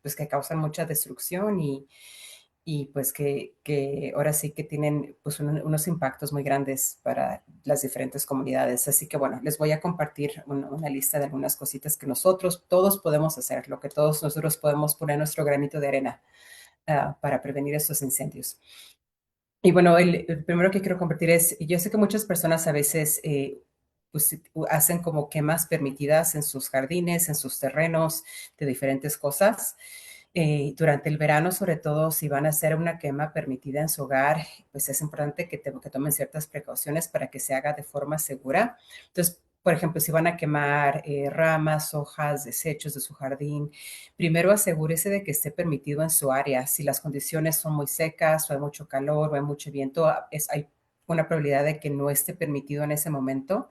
pues, que causan mucha destrucción y pues que ahora sí que tienen pues unos impactos muy grandes para las diferentes comunidades. Así que bueno, les voy a compartir una lista de algunas cositas que nosotros todos podemos hacer, lo que todos nosotros podemos poner nuestro granito de arena para prevenir estos incendios. Y bueno, el primero que quiero compartir es, yo sé que muchas personas a veces pues, hacen como quemas permitidas en sus jardines, en sus terrenos, de diferentes cosas. Durante el verano, sobre todo, si van a hacer una quema permitida en su hogar, pues es importante que tomen ciertas precauciones para que se haga de forma segura. Entonces, por ejemplo, si van a quemar ramas, hojas, desechos de su jardín, primero asegúrese de que esté permitido en su área. Si las condiciones son muy secas o hay mucho calor o hay mucho viento, hay una probabilidad de que no esté permitido en ese momento.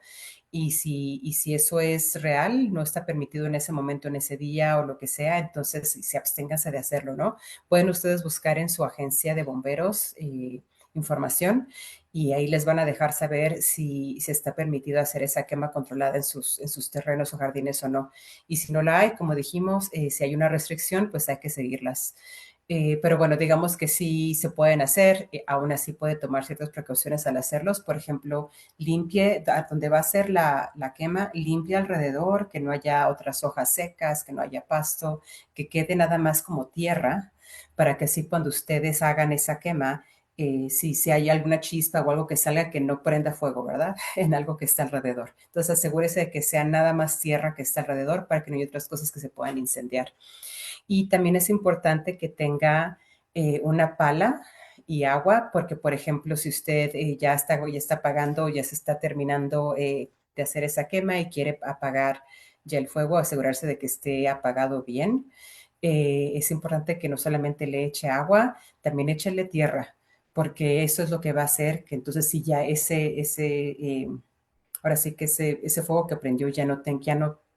Y si eso es real, no está permitido en ese momento, en ese día o lo que sea, entonces se absténganse de hacerlo, ¿no? Pueden ustedes buscar en su agencia de bomberos información y ahí les van a dejar saber si se está permitido hacer esa quema controlada en sus terrenos o jardines o no. Y si no la hay, como dijimos, si hay una restricción, pues hay que seguirlas. Pero bueno, digamos que sí se pueden hacer, aún así puede tomar ciertas precauciones al hacerlos. Por ejemplo, limpie donde va a ser la quema, limpie alrededor, que no haya otras hojas secas, que no haya pasto, que quede nada más como tierra, para que así cuando ustedes hagan esa quema, si hay alguna chispa o algo que salga, que no prenda fuego, ¿verdad? En algo que está alrededor. Entonces asegúrese de que sea nada más tierra que está alrededor para que no haya otras cosas que se puedan incendiar. Y también es importante que tenga una pala y agua, porque por ejemplo, si usted ya está apagando, ya se está terminando de hacer esa quema y quiere apagar ya el fuego, asegurarse de que esté apagado bien. Es importante que no solamente le eche agua, también échele tierra porque eso es lo que va a hacer que entonces sí ya ahora sí que ese fuego que prendió ya no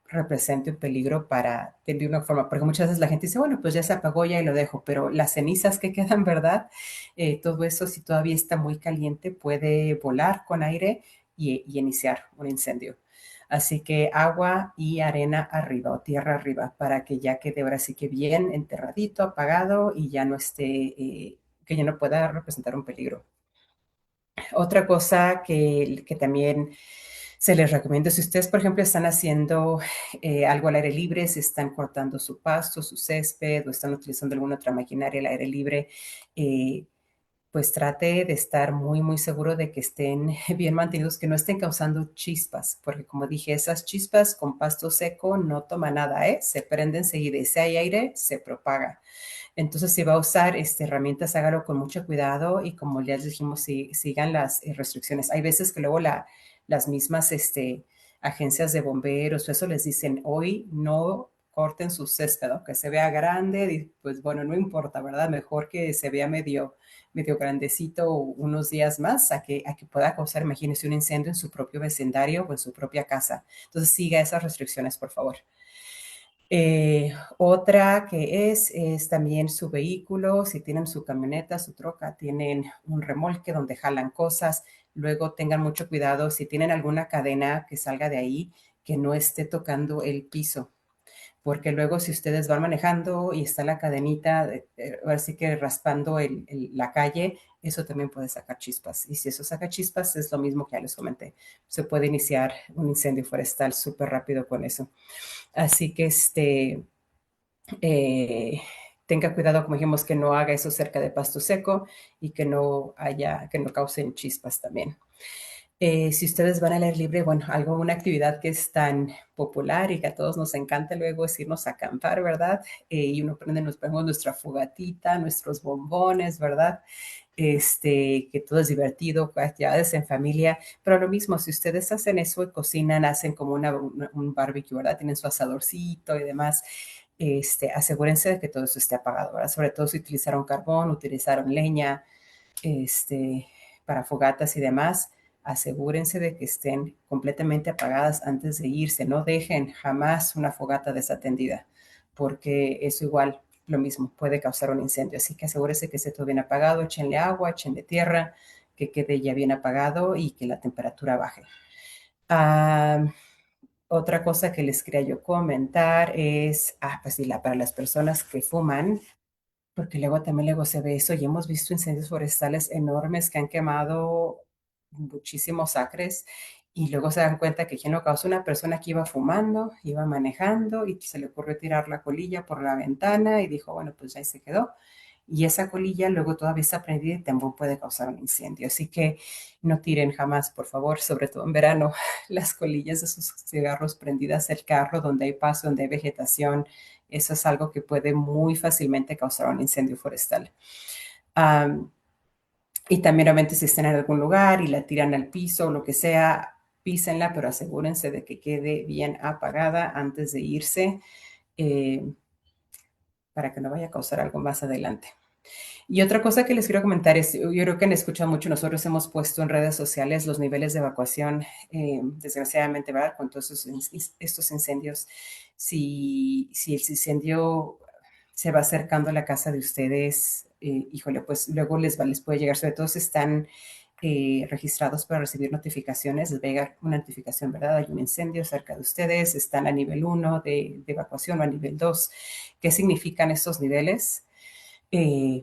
represente un peligro para, de una forma, porque muchas veces la gente dice, bueno, pues ya se apagó, ya y lo dejo, pero las cenizas que quedan, ¿verdad? Todo eso, si todavía está muy caliente, puede volar con aire y iniciar un incendio. Así que agua y arena arriba o tierra arriba para que ya quede ahora sí que bien enterradito, apagado y ya no esté, que ya no pueda representar un peligro. Otra cosa que también se les recomienda, si ustedes, por ejemplo, están haciendo algo al aire libre, si están cortando su pasto, su césped o están utilizando alguna otra maquinaria al aire libre, eh, pues trate de estar muy, muy seguro de que estén bien mantenidos, que no estén causando chispas, porque como dije, esas chispas con pasto seco no toma nada, ¿eh? Se prende enseguida y si hay aire, se propaga. Entonces, si va a usar herramientas, hágalo con mucho cuidado y como ya les dijimos, sigan las restricciones. Hay veces que luego las mismas agencias de bomberos o eso les dicen, hoy no corten su césped, ¿no? Que se vea grande, y pues bueno, no importa, ¿verdad? Mejor que se vea medio grandecito unos días más a que pueda causar, imagínense, un incendio en su propio vecindario o en su propia casa. Entonces, siga esas restricciones, por favor. Otra que es también su vehículo, si tienen su camioneta, su troca, tienen un remolque donde jalan cosas, luego tengan mucho cuidado si tienen alguna cadena que salga de ahí, que no esté tocando el piso, porque luego si ustedes van manejando y está la cadenita, ahora sí que raspando la calle, eso también puede sacar chispas. Y si eso saca chispas, es lo mismo que ya les comenté. Se puede iniciar un incendio forestal súper rápido con eso. Así que eh, tenga cuidado, como dijimos, que no haga eso cerca de pasto seco y que no causen chispas también. Si ustedes van al aire libre, bueno, una actividad que es tan popular y que a todos nos encanta luego es irnos a acampar, ¿verdad? Y uno prende, nos ponemos nuestra fogatita, nuestros bombones, ¿verdad? Que todo es divertido, actividades en familia, pero lo mismo, si ustedes hacen eso y cocinan, hacen como un barbecue, ¿verdad? Tienen su asadorcito y demás, asegúrense de que todo eso esté apagado, ¿verdad? Sobre todo si utilizaron carbón, utilizaron leña, este, para fogatas y demás, asegúrense de que estén completamente apagadas antes de irse. No dejen jamás una fogata desatendida, porque eso igual, lo mismo, puede causar un incendio. Así que asegúrense que esté todo bien apagado, échenle agua, échenle tierra, que quede ya bien apagado y que la temperatura baje. Ah, otra cosa que les quería yo comentar es, pues sí, para las personas que fuman, porque luego se ve eso y hemos visto incendios forestales enormes que han quemado muchísimos acres y luego se dan cuenta que quien lo causó una persona que iba fumando, iba manejando y se le ocurrió tirar la colilla por la ventana y dijo, bueno, pues ya ahí se quedó. Y esa colilla luego todavía está prendida y también puede causar un incendio. Así que no tiren jamás, por favor, sobre todo en verano, las colillas de sus cigarros prendidas el carro donde hay paso, donde hay vegetación. Eso es algo que puede muy fácilmente causar un incendio forestal. Um, y también obviamente si están en algún lugar y la tiran al piso o lo que sea, písenla, pero asegúrense de que quede bien apagada antes de irse eh, para que no vaya a causar algo más adelante. Y otra cosa que les quiero comentar es, yo creo que han escuchado mucho, nosotros hemos puesto en redes sociales los niveles de evacuación, desgraciadamente, ¿verdad? Con todos estos incendios, si el incendio se va acercando a la casa de ustedes, híjole, pues luego les puede llegar, sobre todo si están registrados para recibir notificaciones, les va a llegar una notificación, ¿verdad? Hay un incendio cerca de ustedes, están a nivel 1 de evacuación o a nivel 2. ¿Qué significan estos niveles?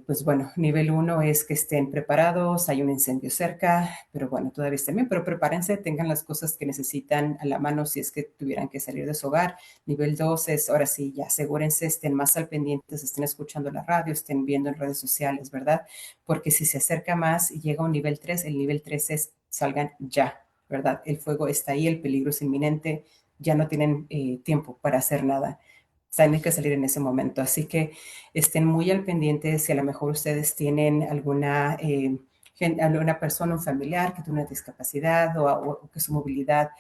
Pues bueno, nivel 1 es que estén preparados, hay un incendio cerca, pero bueno, todavía estén bien, pero prepárense, tengan las cosas que necesitan a la mano si es que tuvieran que salir de su hogar. Nivel 2 es, ahora sí, ya asegúrense, estén más al pendiente, estén escuchando la radio, estén viendo en redes sociales, ¿verdad? Porque si se acerca más y llega a un nivel 3, el nivel 3 es salgan ya, ¿verdad? El fuego está ahí, el peligro es inminente, ya no tienen tiempo para hacer nada, tienen que salir en ese momento. Así que estén muy al pendiente si a lo mejor ustedes tienen alguna persona, un familiar que tiene una discapacidad o que su movilidad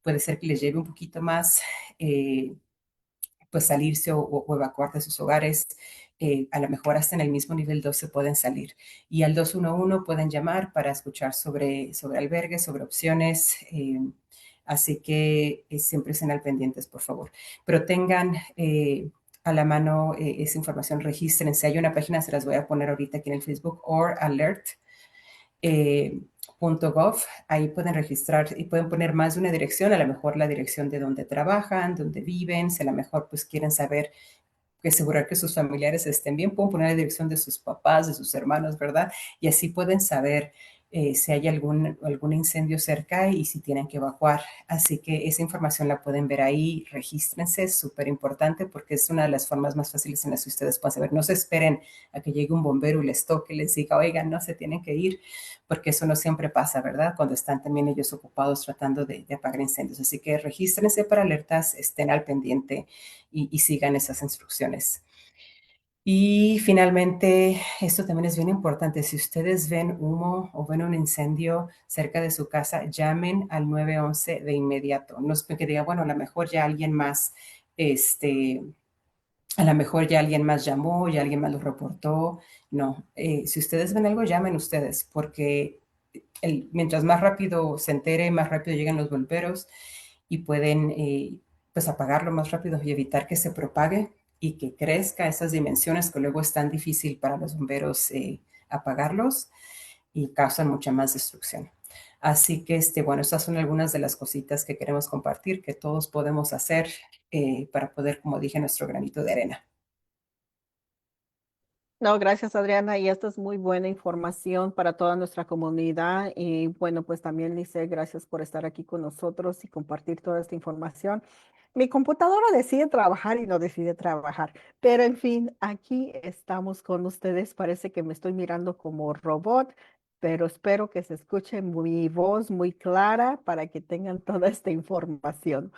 puede ser que les lleve un poquito más, eh, pues salirse o evacuar de sus hogares. A lo mejor hasta en el mismo nivel 2 se pueden salir. Y al 211 pueden llamar para escuchar sobre albergues, sobre opciones. Así que siempre estén al pendientes, por favor. Pero tengan a la mano esa información, regístrense. Hay una página, se las voy a poner ahorita aquí en el Facebook, or alert. .gov, ahí pueden registrar y pueden poner más de una dirección, a lo mejor la dirección de donde trabajan, donde viven, si a lo mejor pues quieren saber, asegurar que sus familiares estén bien, pueden poner la dirección de sus papás, de sus hermanos, ¿verdad? Y así pueden saber si hay algún incendio cerca y si tienen que evacuar. Así que esa información la pueden ver ahí, regístrense, es súper importante porque es una de las formas más fáciles en las que ustedes pueden saber. No se esperen a que llegue un bombero y les toque y les diga, oigan, no se tienen que ir, porque eso no siempre pasa, ¿verdad? Cuando están también ellos ocupados tratando de apagar incendios. Así que regístrense para alertas, estén al pendiente y sigan esas instrucciones. Y finalmente, esto también es bien importante. Si ustedes ven humo o ven un incendio cerca de su casa, llamen al 911 de inmediato. No es que diga, bueno, a lo mejor ya alguien más, este, a lo mejor ya alguien más llamó, ya alguien más lo reportó. No, si ustedes ven algo, llamen ustedes, porque mientras más rápido se entere, más rápido llegan los bomberos y pueden pues apagarlo más rápido y evitar que se propague y que crezca a esas dimensiones que luego es tan difícil para los bomberos apagarlos y causan mucha más destrucción. Así que, bueno, estas son algunas de las cositas que queremos compartir, que todos podemos hacer para poder, como dije, nuestro granito de arena. No, gracias Adriana, y esta es muy buena información para toda nuestra comunidad. Y bueno, pues también Lice, gracias por estar aquí con nosotros y compartir toda esta información. Mi computadora decide trabajar y no decide trabajar, pero en fin, aquí estamos con ustedes. Parece que me estoy mirando como robot, pero espero que se escuche mi voz muy clara para que tengan toda esta información.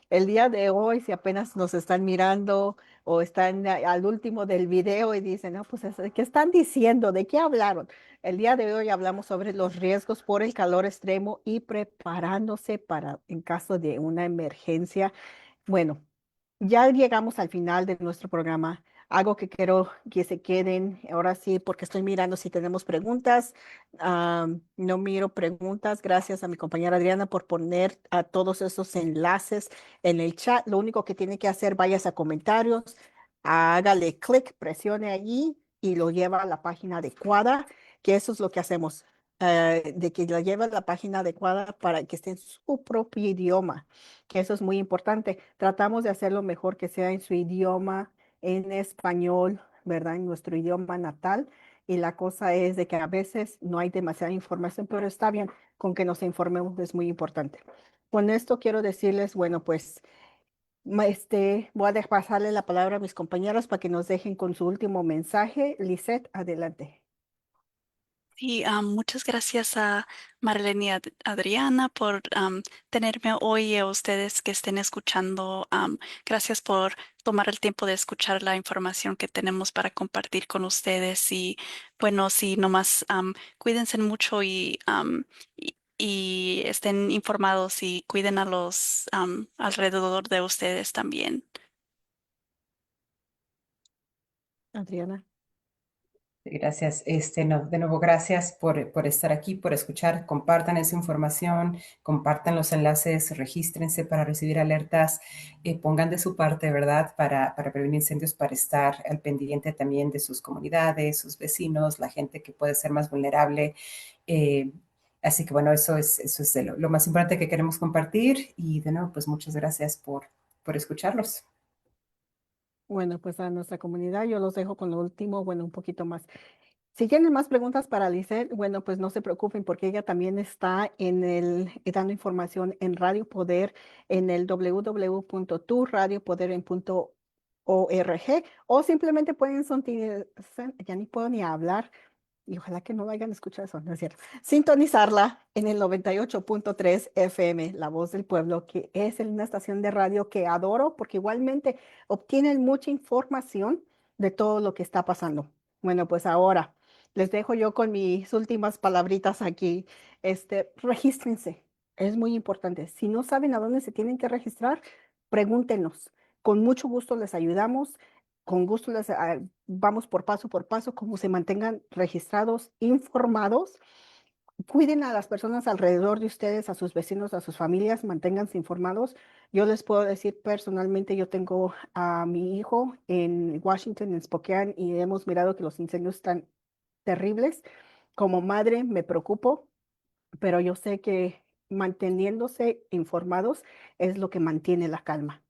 El día de hoy, si apenas nos están mirando o están al último del video y dicen, no, pues, ¿qué están diciendo? ¿De qué hablaron? El día de hoy hablamos sobre los riesgos por el calor extremo y preparándose para en caso de una emergencia. Bueno, ya llegamos al final de nuestro programa. Algo que quiero que se queden, ahora sí, porque estoy mirando si tenemos preguntas. No miro preguntas. Gracias a mi compañera Adriana por poner a todos esos enlaces en el chat. Lo único que tiene que hacer, vayas a comentarios, hágale clic, presione allí y lo lleva a la página adecuada, que eso es lo que hacemos, de que lo lleva a la página adecuada para que esté en su propio idioma, que eso es muy importante. Tratamos de hacerlo mejor que sea en su idioma, en español, ¿verdad? En nuestro idioma natal. Y la cosa es de que a veces no hay demasiada información, pero está bien, con que nos informemos es muy importante. Con esto quiero decirles, bueno, pues voy a pasarle la palabra a mis compañeros para que nos dejen con su último mensaje. Lisette, adelante. Sí, muchas gracias a Marlene y Adriana por tenerme hoy y a ustedes que estén escuchando. Gracias por tomar el tiempo de escuchar la información que tenemos para compartir con ustedes. Y bueno, sí, nomás cuídense mucho y estén informados y cuiden a los alrededor de ustedes también. Adriana. Gracias. No, de nuevo, gracias por estar aquí, por escuchar. Compartan esa información, compartan los enlaces, regístrense para recibir alertas, pongan de su parte, ¿verdad? Para prevenir incendios, para estar al pendiente también de sus comunidades, sus vecinos, la gente que puede ser más vulnerable. Eh, Así que bueno, eso es de lo más importante que queremos compartir. Y de nuevo, pues muchas gracias por escucharlos. Bueno, pues a nuestra comunidad yo los dejo con lo último, bueno, un poquito más. Si tienen más preguntas para Lisette, bueno, pues no se preocupen porque ella también está dando información en Radio Poder en el www.turradiopoder.org o simplemente pueden ya ni puedo ni hablar y ojalá que no vayan a escuchar eso, no es cierto. Sintonizarla en el 98.3 FM, La Voz del Pueblo, que es una estación de radio que adoro porque igualmente obtienen mucha información de todo lo que está pasando. Bueno, pues ahora les dejo yo con mis últimas palabritas aquí. Regístrense. Es muy importante. Si no saben a dónde se tienen que registrar, pregúntenos. con mucho gusto les ayudamos, con gusto les vamos por paso, como se mantengan registrados, informados. Cuiden a las personas alrededor de ustedes, a sus vecinos, a sus familias, manténganse informados. Yo les puedo decir personalmente, yo tengo a mi hijo en Washington, en Spokane, y hemos mirado que los incendios están terribles. Como madre me preocupo, pero yo sé que manteniéndose informados es lo que mantiene la calma.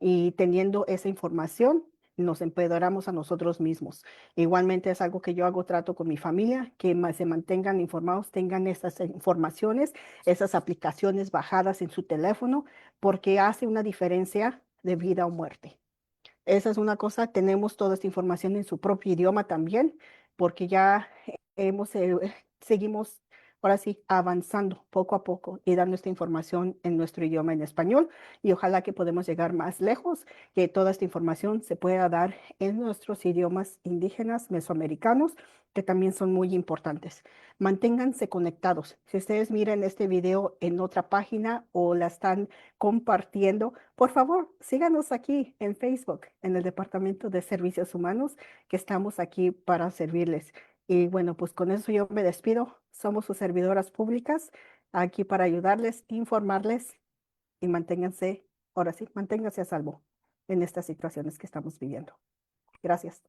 Y teniendo esa información, nos empoderamos a nosotros mismos. Igualmente es algo que yo hago trato con mi familia, que se mantengan informados, tengan esas informaciones, esas aplicaciones bajadas en su teléfono, porque hace una diferencia de vida o muerte. Esa es una cosa, tenemos toda esta información en su propio idioma también, porque ya seguimos ahora sí avanzando poco a poco y dando esta información en nuestro idioma en español y ojalá que podamos llegar más lejos, que toda esta información se pueda dar en nuestros idiomas indígenas mesoamericanos, que también son muy importantes. Manténganse conectados. Si ustedes miran este video en otra página o la están compartiendo, por favor, síganos aquí en Facebook, en el Departamento de Servicios Humanos, que estamos aquí para servirles. Y bueno, pues con eso yo me despido. Somos sus servidoras públicas, aquí para ayudarles, informarles y manténganse, ahora sí, manténganse a salvo en estas situaciones que estamos viviendo. Gracias.